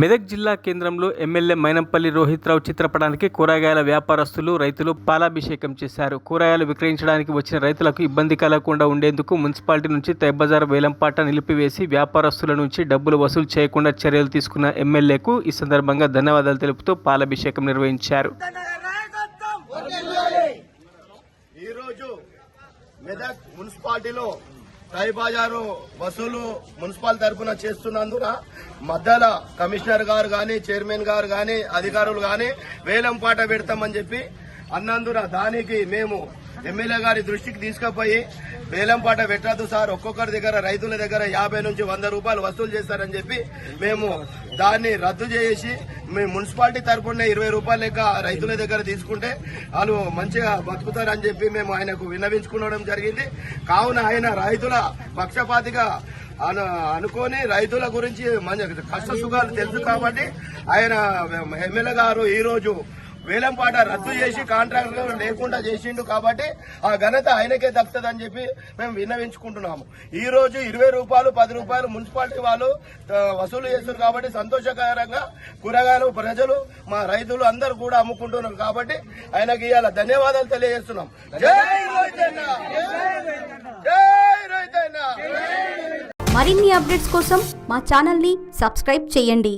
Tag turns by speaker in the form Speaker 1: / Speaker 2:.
Speaker 1: మెదక్ జిల్లా కేంద్రంలో ఎమ్మెల్యే మైనంపల్లి రోహిత్రావు చిత్రపటానికి కూరగాయల వ్యాపారస్తులు, రైతులు పాలాభిషేకం చేశారు. కూరగాయలు విక్రయించడానికి వచ్చిన రైతులకు ఇబ్బంది కలగకుండా ఉండేందుకు మున్సిపాలిటీ నుంచి తైబజార్ వేలంపాట నిలిపివేసి వ్యాపారస్తుల నుంచి డబ్బులు వసూలు చేయకుండా చర్యలు తీసుకున్న ఎమ్మెల్యేకు ఈ సందర్భంగా ధన్యవాదాలు తెలుపుతూ పాలాభిషేకం నిర్వహించారు.
Speaker 2: మెదక్ మున్సిపాలిటీలో తైబజారు వసూలు మున్సిపాలిటీ తరఫున చేస్తున్నందున మధ్యల కమిషనర్ గారు గాని, చైర్మన్ గారు గాని, అధికారులు గాని వేలం పాట పెడతామని చెప్పి అన్నందున దానికి మేము ఎమ్మెల్యే గారి దృష్టికి తీసుకుపోయి వేలం పాట పెట్టద్దు సార్, ఒక్కొక్కరి దగ్గర రైతుల దగ్గర 50 నుంచి 100 రూపాయలు వసూలు చేస్తారని చెప్పి మేము దాన్ని రద్దు చేసి మేము మున్సిపాలిటీ తరఫున 20 రూపాయలు లెక్క రైతుల దగ్గర తీసుకుంటే వాళ్ళు మంచిగా బతుకుతారని చెప్పి మేము ఆయనకు విన్నవించుకోవడం జరిగింది. కావున ఆయన రైతుల పక్షపాతిగా అనుకొని రైతుల గురించి మంచి కష్ట సుఖాలు తెలుసు కాబట్టి ఆయన ఎమ్మెల్యే గారు ఈ రోజు వేలంపాట రద్దు చేసి కాంట్రాక్ట్ లేకుండా చేసిండు కాబట్టి ఆ ఘనత ఆయనకే దక్కుతుందని చెప్పి మేము విన్నవించుకుంటున్నాము. ఈ రోజు 20 రూపాయలు 10 రూపాయలు మున్సిపాలిటీ వాళ్ళు వసూలు చేస్తున్నారు కాబట్టి సంతోషకరంగా కూరగాయలు ప్రజలు మా రైతులు అందరూ కూడా అమ్ముకుంటున్నారు కాబట్టి ఆయనకి ఇవాళ ధన్యవాదాలు తెలియజేస్తున్నాం. జై రైతన్న, జై రైతన్న.
Speaker 3: మరిన్ని అప్డేట్స్ కోసం మా ఛానల్ ని సబ్స్క్రైబ్ చేయండి.